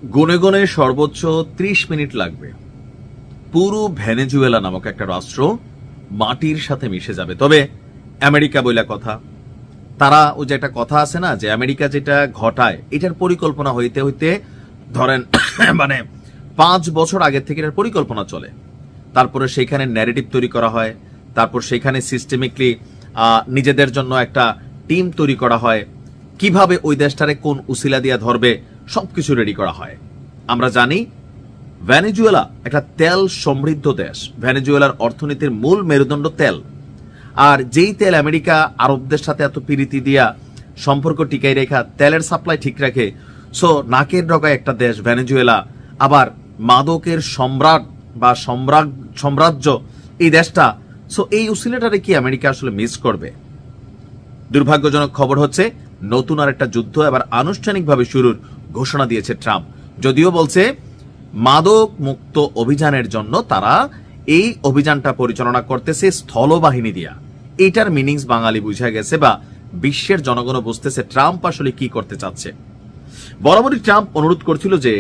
গুনে গুনে সর্বোচ্চ 30 মিনিট লাগবে পুরো ভেনেজুয়েলা নামক একটা রাষ্ট্র মাটির সাথে মিশে যাবে। তবে আমেরিকা বইলা কথা, তারা ওই যে একটা কথা আছে না যে আমেরিকা যেটা ঘটায় এটার পরিকল্পনা হইতে হইতে ধরেন মানে 5 বছর আগে থেকে এটার পরিকল্পনা চলে, তারপরে সেখানে ন্যারেটিভ তৈরি করা হয়, তারপর সেখানে সিস্টেমিকলি নিজেদের জন্য একটা টিম তৈরি করা হয়, কিভাবে ওই দেশটারে কোন উসিলা দিয়া ধরবে সবকিছু রেডি করা হয়। আমরা জানি ভেনেজুয়েলা একটা তেল সমৃদ্ধ দেশ, ভেনেজুয়েলার অর্থনীতির মূল মেরুদণ্ড তেল। আর যেই তেল আমেরিকা আরবদের সাথে এত পিরিতি দিয়া সম্পর্ক টিকাই রেখা তেলের সাপ্লাই ঠিক রাখে, সো নাকের ডগায় একটা দেশ ভেনেজুয়েলা, আবার মাদকের সম্রাট বা সাম্রাজ্য এই দেশটা। সো এই উসিলাটারে কি আমেরিকা আসলে মিস করবে? দুর্ভাগ্যজনক খবর হচ্ছে নতুন আর একটা যুদ্ধ এবার আনুষ্ঠানিকভাবে শুরুর ঘোষণা দিয়েছে ট্রাম্প। যদিও বলছে মাদক মুক্ত অভিযানের জন্য তারা এই অভিযানটা পরিচালনা করতেছে স্থলবাহিনী দিয়া। এইটার মিনিংস বাঙালি বুঝা গেছে বা বিশ্বের জনগণও বুঝতেছে ট্রাম্প আসলে কি করতে চাচ্ছে। বরাবরই ট্রাম্প অনুরোধ করছিল যে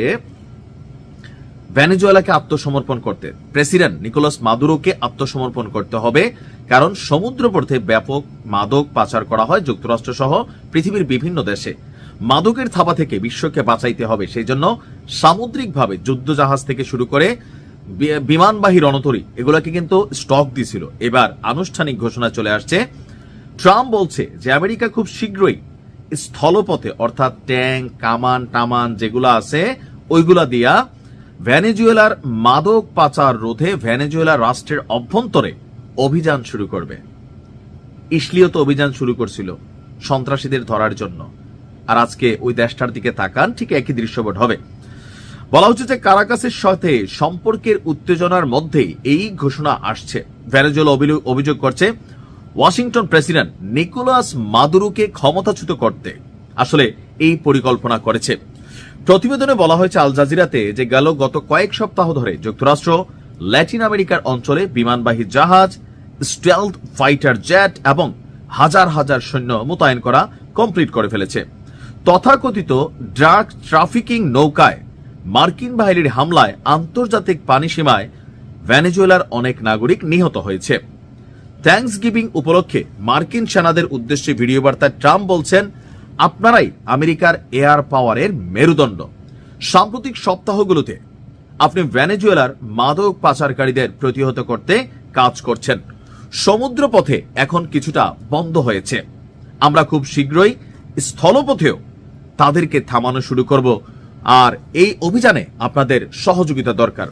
ভেনেজুয়েলাকে আত্মসমর্পণ করতে, প্রেসিডেন্ট নিকোলাস মাদুরোকে আত্মসমর্পণ করতে হবে, কারণ সমুদ্রপথে ব্যাপক মাদক পাচার করা হয় যুক্তরাষ্ট্র সহ পৃথিবীর বিভিন্ন দেশে। মাদকের থাবা থেকে বিশ্বকে বাঁচাইতে হবে, সেই জন্য সামুদ্রিকভাবে যুদ্ধজাহাজ থেকে শুরু করে বিমানবাহী রণতরী এগুলোকে কিন্তু স্টক দিছিল। এবার আনুষ্ঠানিক ঘোষণা চলে আসছে। ট্রাম্প বলছে যে আমেরিকা খুব শীঘ্রই স্থলপথে অর্থাৎ ট্যাঙ্ক কামান টামান যেগুলো আছে ওইগুলা দিয়া ভেনেজুয়েলার মাদক পাচার রোধে ভেনেজুয়েলা রাষ্ট্রের অভ্যন্তরে অভিযান শুরু করবে। ইসলিও তো অভিযান শুরু করছিল সন্ত্রাসীদের ধরার জন্য, আর আজকে ওই দেশটার দিকে তাকান, ঠিক একই দৃশ্যপট হবে। বলা হচ্ছে যে কারাকাসের সাথে সম্পর্কের উত্তেজনার মধ্যেই এই ঘোষণা আসছে। ভেনেজুয়েলা অভিযোগ করছে ওয়াশিংটন প্রেসিডেন্ট নিকোলাস মাদুরোকে ক্ষমতাচ্যুত করতে আসলে এই পরিকল্পনা করেছে। প্রতিবেদনে বলা হয়েছে আল জাজিরাতে যে গত কয়েক সপ্তাহ ধরে যুক্তরাষ্ট্র ল্যাটিন আমেরিকার অঞ্চলে বিমানবাহী জাহাজ, স্টেলথ ফাইটার জেট এবং হাজার হাজার সৈন্য মোতায়েন করা কমপ্লিট করে ফেলেছে। তথাকথিত ড্রাগ ট্রাফিকিং নৌকায় মার্কিন বাহিনীর হামলায় আন্তর্জাতিক পানি সীমায় ভেনেজুয়েলার অনেক নাগরিক নিহত হয়েছে। থ্যাঙ্কসগিভিং উপলক্ষে মার্কিন সেনাদের উদ্দেশ্যে ভিডিও বার্তায় ট্রাম্প বলছেন, আপনারাই আমেরিকার এয়ার পাওয়ারের মেরুদণ্ড। সাম্প্রতিক সপ্তাহগুলোতে আপনি ভেনেজুয়েলার মাদক পাচারকারীদের প্রতিহত করতে কাজ করছেন। সমুদ্রপথে এখন কিছুটা বন্ধ হয়েছে, আমরা খুব শীঘ্রই স্থলপথেও তাদেরকে থামানো শুরু করব, আর এই অভিযানে আপনাদের সহযোগিতা দরকার।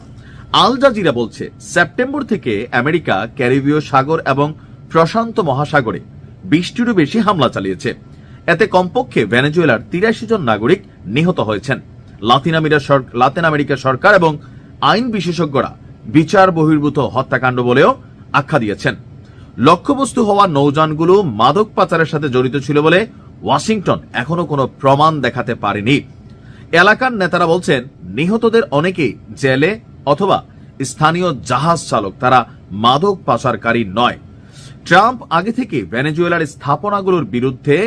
আল জাজিরা বলছে সেপ্টেম্বর থেকে আমেরিকা ক্যারিবীয় সাগর এবং প্রশান্ত মহাসাগরে 20টিরও বেশি হামলা চালিয়েছে। এতে কমপক্ষে ভেনেজুয়েলার 83 জন নাগরিক নিহত হয়েছেন। লাতিন আমেরিকা সরকার এবং আইন বিশেষজ্ঞরা বিচার বহির্ভূত হত্যাকাণ্ড বলেও আখ্যা দিয়েছেন। লক্ষ্যবস্তু হওয়া নৌযানগুলো মাদক পাচারের সাথে জড়িত ছিল বলে ওয়াশিংটন এখনো কোনো প্রমাণ দেখাতে পারেনি। এলাকার নেতারা বলছেন নিহতদের অনেকেই জেলে অথবা স্থানীয় জাহাজ চালক, তারা মাদক পাচারকারী নয়। ট্রাম্প আগে থেকে ভেনেজুয়েলার স্থাপনাগুলোর বিরুদ্ধে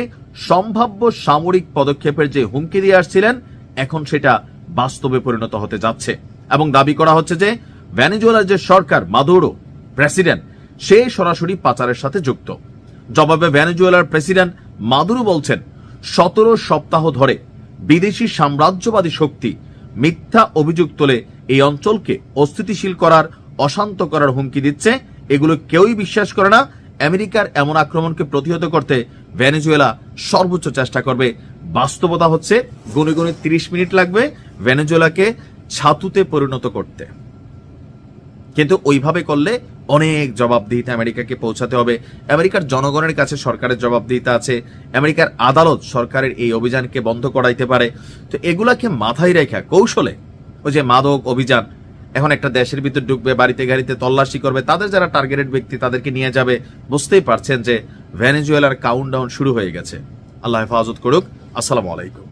সম্ভাব্য সামরিক পদক্ষেপের যে হুমকি দিয়ে আসছিলেন, এখন সেটা বাস্তবে পরিণত হতে যাচ্ছে এবং দাবি করা হচ্ছে যে ভেনেজুয়েলার যে সরকার, মাদুরো প্রেসিডেন্ট, সে সরাসরি পাচারের সাথে যুক্ত। জবাবে ভেনেজুয়েলার প্রেসিডেন্ট মাদুরো বলছেন 17 সপ্তাহ ধরে বিদেশি সাম্রাজ্যবাদী শক্তি মিথ্যা অভিযোগ তোলে এই অঞ্চলকে অস্থিতিশীল করার, অশান্ত করার হুমকি দিচ্ছে। এগুলো কেউই বিশ্বাস করে না। আমেরিকার এমন আক্রমণকে প্রতিহত করতে ভেনেজুয়েলা সর্বোচ্চ চেষ্টা করবে। বাস্তবতা হচ্ছে গুনে গুনে 30 মিনিট লাগবে ভেনেজুয়েলাকে ছাতুতে পরিণত করতে, কিন্তু ওইভাবে করলে অনেক জবাবদিহিতা আমেরিকাকে পৌঁছাতে হবে। আমেরিকার জনগণের কাছে সরকারের জবাবদিহিতা আছে। আমেরিকার আদালত সরকারের এই অভিযানকে বন্ধ করাইতে পারে। তো এগুলাকে মাথায় রেখে কৌশলে ওই যে মাদক অভিযান এখন একটা দেশের ভিতর ঢুকবে, বাড়িতে গাড়িতে তল্লাশি করবে, তাদের যারা টার্গেটেড ব্যক্তি তাদেরকে নিয়ে যাবে। বুঝতেই পারছেন যে ভেনেজুয়েলার কাউন্টডাউন শুরু হয়ে গেছে। আল্লাহ হেফাজত করুক। আসসালামু আলাইকুম।